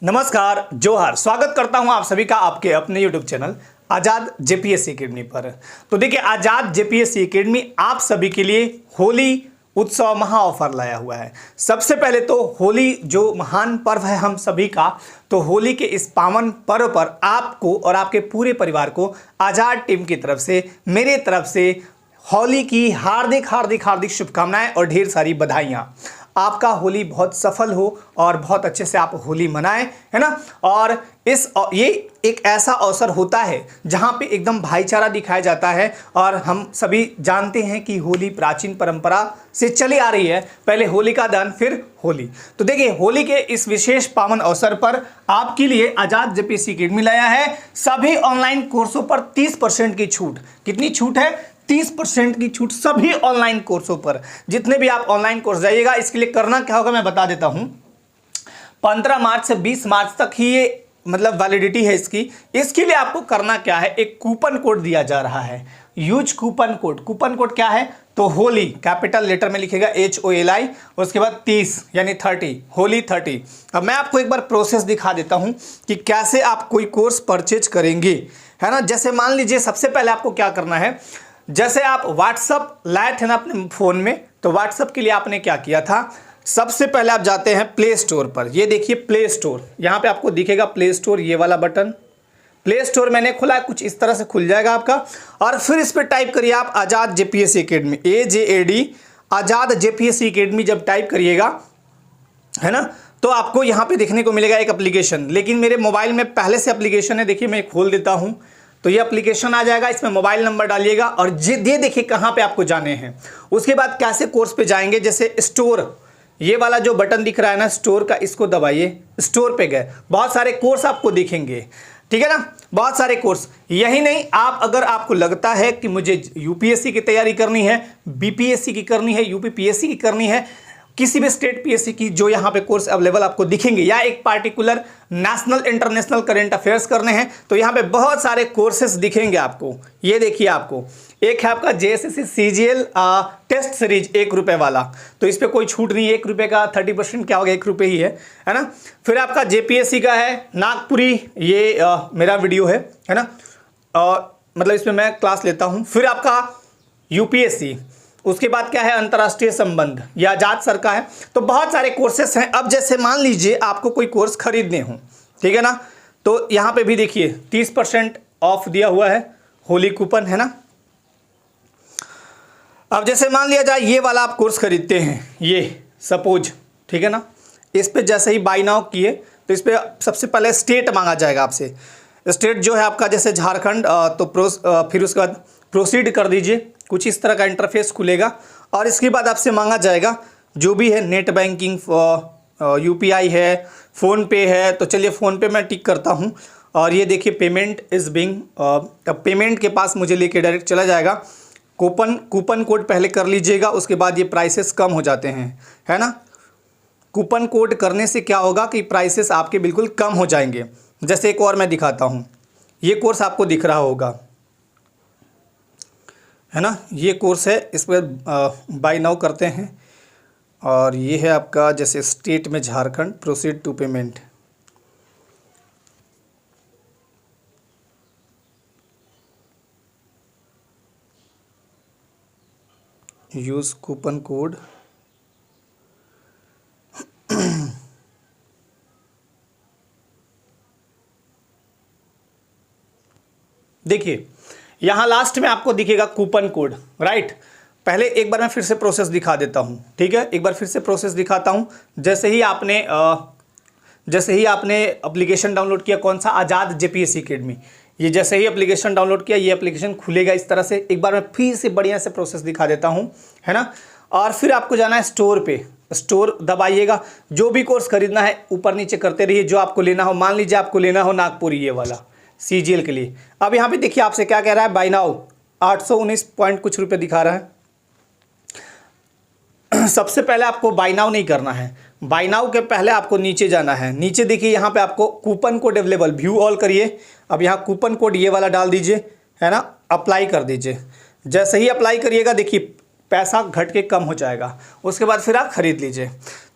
नमस्कार, जोहार। स्वागत करता हूं आप सभी का आपके अपने YouTube चैनल आज़ाद जेपीएससी एकेडमी पर। तो देखिए, आज़ाद जेपीएससी एकेडमी आप सभी के लिए होली उत्सव महा ऑफर लाया हुआ है। सबसे पहले तो होली जो महान पर्व है हम सभी का, तो होली के इस पावन पर्व पर आपको और आपके पूरे परिवार को आज़ाद टीम की तरफ से, मेरे तरफ से होली की हार्दिक हार्दिक हार्दिक शुभकामनाएं और ढेर सारी बधाइयां। आपका होली बहुत सफल हो और बहुत अच्छे से आप होली मनाएं, है ना। और ये एक ऐसा अवसर होता है जहां पे एकदम भाईचारा दिखाया जाता है। और हम सभी जानते हैं कि होली प्राचीन परंपरा से चली आ रही है, पहले होलिका दहन फिर होली। तो देखिए, होली के इस विशेष पावन अवसर पर आपके लिए आज़ाद जेपीएससी एकेडमी लाया है सभी ऑनलाइन कोर्सों पर 30% की छूट। कितनी छूट है? 30% की छूट सभी ऑनलाइन कोर्सों पर। जितने भी आप ऑनलाइन कोर्स जाइएगा, इसके लिए करना क्या होगा मैं बता देता हूं। 15 मार्च से 20 मार्च तक ही ये वैलिडिटी है इसकी। इसके लिए आपको करना क्या है, एक कूपन कोड दिया जा रहा है, use coupon code. Coupon code क्या है? तो होली कैपिटल लेटर में लिखेगा HOLI, उसके बाद 30 यानी 30, होली 30। अब मैं आपको एक बार प्रोसेस दिखा देता हूं कि कैसे आप कोई कोर्स परचेज करेंगे, है ना। जैसे मान लीजिए, सबसे पहले आपको क्या करना है, जैसे आप व्हाट्सअप लाए थे ना अपने फ़ोन में, तो व्हाट्सअप के लिए आपने क्या किया था, सबसे पहले आप जाते हैं प्ले स्टोर पर। ये देखिए प्ले स्टोर, यहाँ पे आपको दिखेगा प्ले स्टोर, ये वाला बटन। प्ले स्टोर मैंने खुला है, कुछ इस तरह से खुल जाएगा आपका। और फिर इस पर टाइप करिए आप आज़ाद जेपीएससी एकेडमी, AJAD आज़ाद जेपीएससी एकेडमी। जब टाइप करिएगा, है ना, तो आपको यहाँ पे देखने को मिलेगा एक एप्लीकेशन। लेकिन मेरे मोबाइल में पहले से एप्लीकेशन है, देखिए मैं खोल देता हूँ। तो ये एप्लीकेशन आ जाएगा, इसमें मोबाइल नंबर डालिएगा और ये देखिए कहाँ पे आपको जाने हैं। उसके बाद कैसे कोर्स पे जाएंगे, जैसे स्टोर, ये वाला जो बटन दिख रहा है ना स्टोर का, इसको दबाइए। स्टोर पे गए, बहुत सारे कोर्स आपको दिखेंगे, ठीक है ना, बहुत सारे कोर्स। यही नहीं, आप अगर आपको लगता है कि मुझे यूपीएससी की तैयारी करनी है, बीपीएससी की करनी है, यूपीपीएससी की करनी है, किसी भी स्टेट पीएससी की, जो यहाँ पे कोर्स अवेलेबल आपको दिखेंगे, या एक particular national international current affairs करने हैं, तो यहाँ पे बहुत सारे कोर्सेस दिखेंगे आपको। ये देखिए, आपको एक है आपका JSSC CGL टेस्ट सीरीज ₹1 वाला, तो इस पर कोई छूट नहीं है। ₹1 का 30% क्या होगा, ₹1 ही है ना। फिर आपका JPSC का है नागपुरी, ये मेरा वीडियो है ना, मतलब इसमें मैं क्लास लेता हूँ। फिर आपका UPSC, उसके बाद क्या है, अंतर्राष्ट्रीय संबंध, या आजाद सर का है। तो बहुत सारे कोर्सेस हैं। अब जैसे मान लीजिए आपको कोई कोर्स खरीदने हो, ठीक है ना, तो यहाँ पे भी देखिए 30% ऑफ दिया हुआ है, होली कूपन, है ना। अब जैसे मान लिया जाए ये वाला आप कोर्स खरीदते हैं, ये सपोज, ठीक है ना, इस पे जैसे ही बाय नाउ किए तो इस पर सबसे पहले स्टेट मांगा जाएगा आपसे। स्टेट जो है आपका जैसे झारखंड, तो फिर उसके बाद प्रोसीड कर दीजिए। कुछ इस तरह का इंटरफेस खुलेगा और इसके बाद आपसे मांगा जाएगा जो भी है, नेट बैंकिंग, UPI है, फ़ोन पे है। तो चलिए फ़ोन पे मैं टिक करता हूँ। और ये देखिए पेमेंट इज़ बिंग, अब पेमेंट के पास मुझे लेके डायरेक्ट चला जाएगा। कूपन कोड पहले कर लीजिएगा, उसके बाद ये प्राइसेस कम हो जाते हैं, है ना। कूपन कोड करने से क्या होगा कि प्राइसेस आपके बिल्कुल कम हो जाएंगे। जैसे एक और मैं दिखाता हूँ, ये कोर्स आपको दिख रहा होगा, है ना, ये कोर्स है। इस पर बाय नाउ करते हैं और ये है आपका जैसे स्टेट में Jharkhand, proceed to payment. Use coupon code, देखिए यहाँ लास्ट में आपको दिखेगा कूपन कोड, राइट। पहले एक बार मैं फिर से प्रोसेस दिखा देता हूँ, ठीक है, एक बार फिर से प्रोसेस दिखाता हूँ। जैसे ही आपने एप्लीकेशन डाउनलोड किया, कौन सा, आज़ाद जेपीएससी एकेडमी, ये जैसे ही एप्लीकेशन डाउनलोड किया, ये एप्लीकेशन खुलेगा इस तरह से। एक बार मैं फिर से बढ़िया से प्रोसेस दिखा देता हूँ, है ना। और फिर आपको जाना है स्टोर पे, स्टोर दबाइएगा। जो भी कोर्स खरीदना है ऊपर नीचे करते रहिए, जो आपको लेना हो। मान लीजिए आपको लेना हो नागपुरी, ये वाला CGL के लिए। अब यहाँ पे देखिए आपसे क्या कह रहा है, बाय नाउ 819 पॉइंट कुछ रुपये दिखा रहा है। सबसे पहले आपको बाय नाउ नहीं करना है, बाय नाउ के पहले आपको नीचे जाना है। नीचे देखिए यहाँ पे आपको coupon code available, view all करिए। अब यहाँ कूपन कोड ये वाला डाल दीजिए, है ना, अप्लाई कर दीजिए। जैसे ही अप्लाई करिएगा, देखिए पैसा घट के कम हो जाएगा। उसके बाद फिर आप खरीद लीजिए।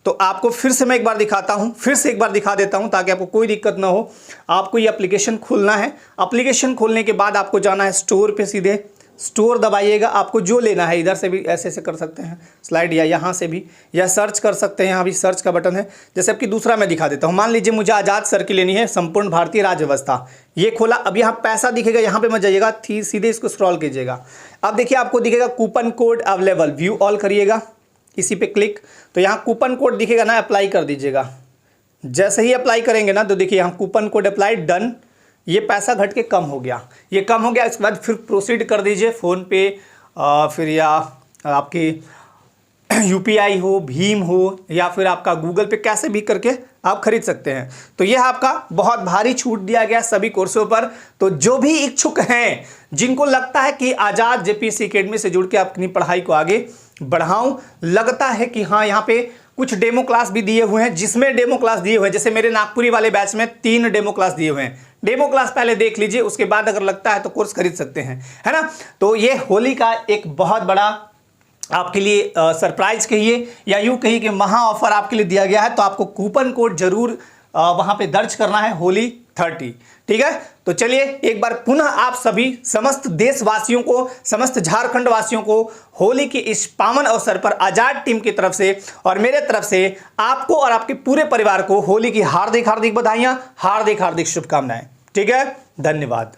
तो आपको फिर से मैं एक बार दिखाता हूं, फिर से एक बार दिखा देता हूं ताकि आपको कोई दिक्कत ना हो। आपको ये एप्लीकेशन खोलना है। एप्लीकेशन खोलने के बाद आपको जाना है स्टोर पे, सीधे स्टोर दबाइएगा। आपको जो लेना है, इधर से भी ऐसे ऐसे कर सकते हैं स्लाइड, या यहाँ से भी, या सर्च कर सकते हैं। यहाँ भी सर्च का बटन है। जैसे आपकी दूसरा मैं दिखा देता हूँ। मान लीजिए मुझे आज़ाद सर की लेनी है, संपूर्ण भारतीय राज्य व्यवस्था। ये खोला। अब यहाँ पैसा दिखेगा, यहाँ पे मत जाइएगा, सीधे इसको स्क्रॉल कीजिएगा। अब देखिए आपको दिखेगा coupon code available, view all करिएगा, इसी पे क्लिक। तो यहाँ कूपन कोड दिखेगा ना, अप्लाई कर दीजिएगा। जैसे ही अप्लाई करेंगे ना, तो देखिए यहाँ कूपन कोड अप्लाई, डन। ये पैसा घट के कम हो गया, ये कम हो गया। इसके बाद फिर प्रोसीड कर दीजिए, फ़ोन पे फिर या आपकी UPI हो, भीम हो, या फिर आपका गूगल पे, कैसे भी करके आप खरीद सकते हैं। तो यह आपका बहुत भारी छूट दिया गया सभी कोर्सों पर। तो जो भी इच्छुक हैं, जिनको लगता है कि आज़ाद JPSC अकेडमी से जुड़ के अपनी पढ़ाई को आगे बढ़ाऊं, लगता है कि हाँ यहाँ पे कुछ डेमो क्लास भी दिए हुए हैं, जिसमें डेमो क्लास दिए हुए हैं, जैसे मेरे नागपुरी वाले बैच में 3 डेमो क्लास दिए हुए हैं। डेमो क्लास पहले देख लीजिए, उसके बाद अगर लगता है तो कोर्स खरीद सकते हैं, है ना। तो ये होली का एक बहुत बड़ा आपके लिए सरप्राइज कहिए या यूँ कहिए कि महा ऑफर आपके लिए दिया गया है। तो आपको कूपन कोड जरूर वहाँ पे दर्ज करना है, होली 30, ठीक है। तो चलिए एक बार पुनः आप सभी समस्त देशवासियों को, समस्त झारखंड वासियों को होली के इस पावन अवसर पर आजाद टीम की तरफ से और मेरे तरफ से आपको और आपके पूरे परिवार को होली की हार्दिक हार्दिक बधाइयां, हार्दिक हार्दिक शुभकामनाएं, ठीक है। धन्यवाद।